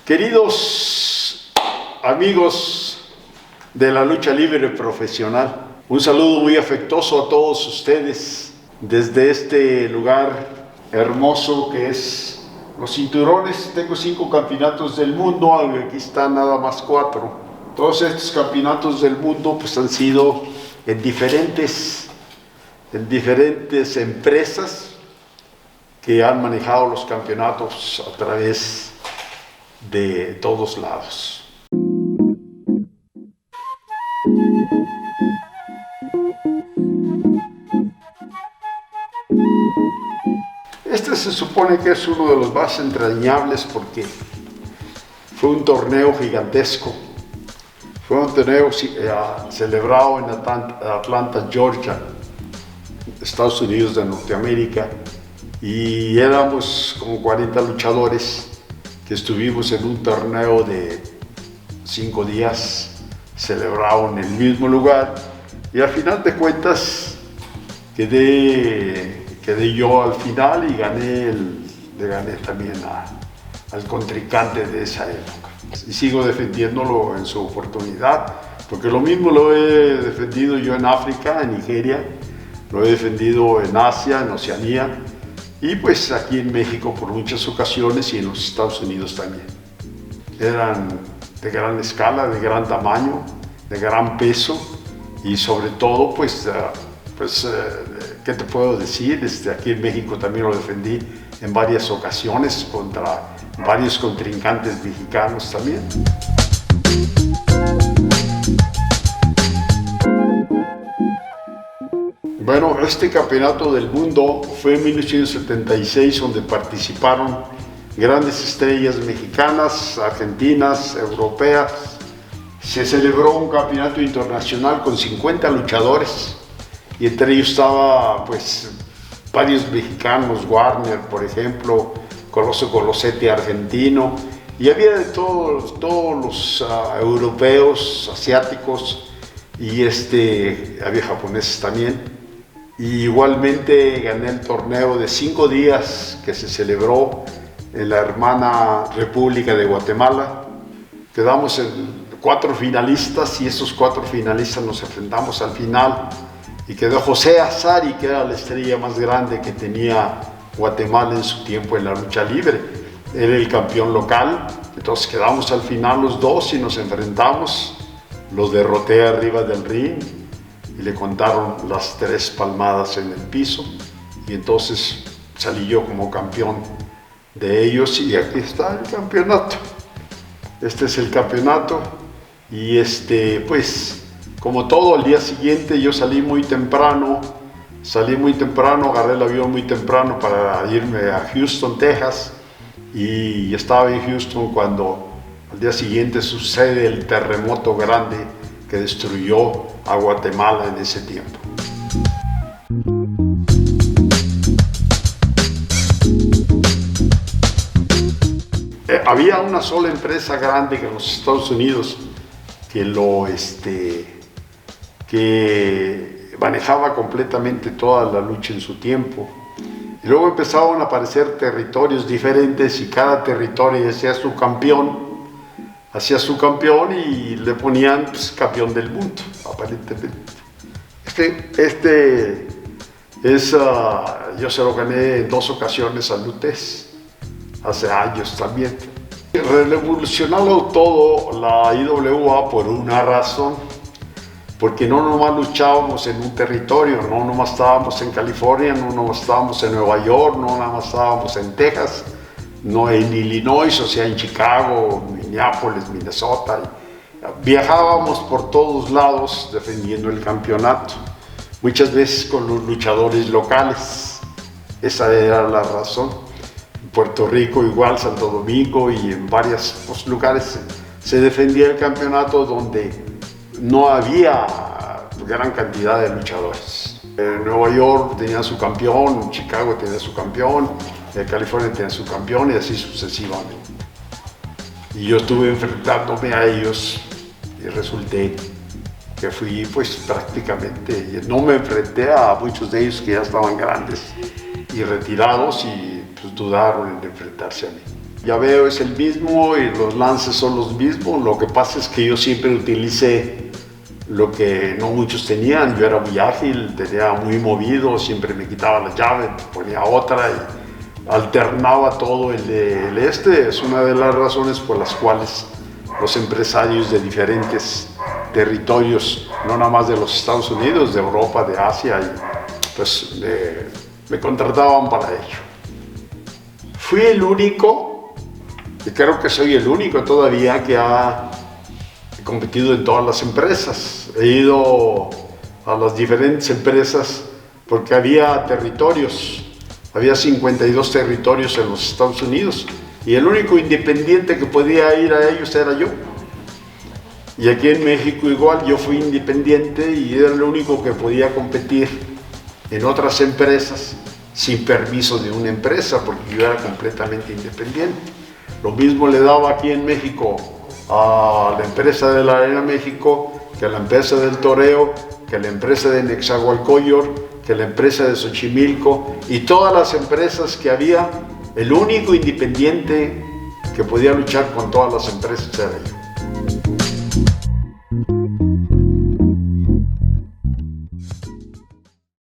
Queridos amigos de la lucha libre profesional, un saludo muy afectuoso a todos ustedes desde este lugar hermoso que es Los Cinturones. Tengo 5 campeonatos del mundo, aunque aquí están nada más 4. Todos estos campeonatos del mundo pues han sido en diferentes empresas que han manejado los campeonatos a través de todos lados. Este se supone que es uno de los más entrañables porque fue un torneo gigantesco. Fue un torneo celebrado en Atlanta, Georgia, Estados Unidos de Norteamérica, y éramos como 40 luchadores que estuvimos en un torneo de 5 días celebrado en el mismo lugar, y al final de cuentas quedé yo al final y le gané también al contrincante de esa época. Y sigo defendiéndolo en su oportunidad, porque lo mismo lo he defendido yo en África, en Nigeria, lo he defendido en Asia, en Oceanía, y pues aquí en México por muchas ocasiones, y en los Estados Unidos también. Eran de gran escala, de gran tamaño, de gran peso, y sobre todo ¿qué te puedo decir? Aquí en México también lo defendí en varias ocasiones contra varios contrincantes mexicanos también. Bueno, este campeonato del mundo fue en 1976, donde participaron grandes estrellas mexicanas, argentinas, europeas. Se celebró un campeonato internacional con 50 luchadores, y entre ellos estaba varios mexicanos, Warner, por ejemplo, Coloso Colossetti argentino, y había de todos los europeos, asiáticos, y había japoneses también. Y igualmente gané el torneo de 5 días que se celebró en la hermana República de Guatemala. Quedamos en 4 finalistas, y esos 4 finalistas nos enfrentamos al final, y quedó José Azari, que era la estrella más grande que tenía Guatemala en su tiempo en la lucha libre. Era el campeón local, entonces quedamos al final los dos y nos enfrentamos. Los derroté arriba del ring y le contaron las 3 palmadas en el piso, y entonces salí yo como campeón de ellos, y aquí está el campeonato. Este es el campeonato, y como todo, al día siguiente yo salí muy temprano, agarré el avión muy temprano para irme a Houston, Texas, y estaba en Houston cuando al día siguiente sucede el terremoto grande que destruyó a Guatemala en ese tiempo. Había una sola empresa grande que en los Estados Unidos que manejaba completamente toda la lucha en su tiempo. Y luego empezaron a aparecer territorios diferentes, y cada territorio hacía su campeón y le ponían campeón del mundo, aparentemente. Yo se lo gané en 2 ocasiones a Lutes, hace años también. Revolucionó todo la IWA por una razón, porque no nomás luchábamos en un territorio, no nomás estábamos en California, no nomás estábamos en Nueva York, no nomás estábamos en Texas, no en Illinois, o sea, en Chicago, Minneapolis, Minnesota. Viajábamos por todos lados defendiendo el campeonato, muchas veces con los luchadores locales. Esa era la razón. En Puerto Rico igual, Santo Domingo, y en varios lugares se defendía el campeonato donde no había gran cantidad de luchadores. En Nueva York tenía su campeón, en Chicago tenía su campeón, en California tenía su campeón, y así sucesivamente. Y yo estuve enfrentándome a ellos, y resulté que fui prácticamente, no me enfrenté a muchos de ellos que ya estaban grandes y retirados, y dudaron en enfrentarse a mí. llaveo es el mismo y los lances son los mismos. Lo que pasa es que yo siempre utilicé lo que no muchos tenían. Yo era muy ágil, tenía muy movido, siempre me quitaba la llave, ponía otra y alternaba todo el este. Es una de las razones por las cuales los empresarios de diferentes territorios, no nada más de los Estados Unidos, de Europa, de Asia, pues me contrataban para ello. Fui el único, y creo que soy el único todavía, que ha competido en todas las empresas. He ido a las diferentes empresas porque había territorios, había 52 territorios en los Estados Unidos y el único independiente que podía ir a ellos era yo. Y aquí en México igual, yo fui independiente y era el único que podía competir en otras empresas sin permiso de una empresa, porque yo era completamente independiente. Lo mismo le daba aquí en México a la empresa de la Arena México, que a la empresa del Toreo, que a la empresa de Nezahualcóyotl, que a la empresa de Xochimilco y todas las empresas que había. El único independiente que podía luchar con todas las empresas era yo.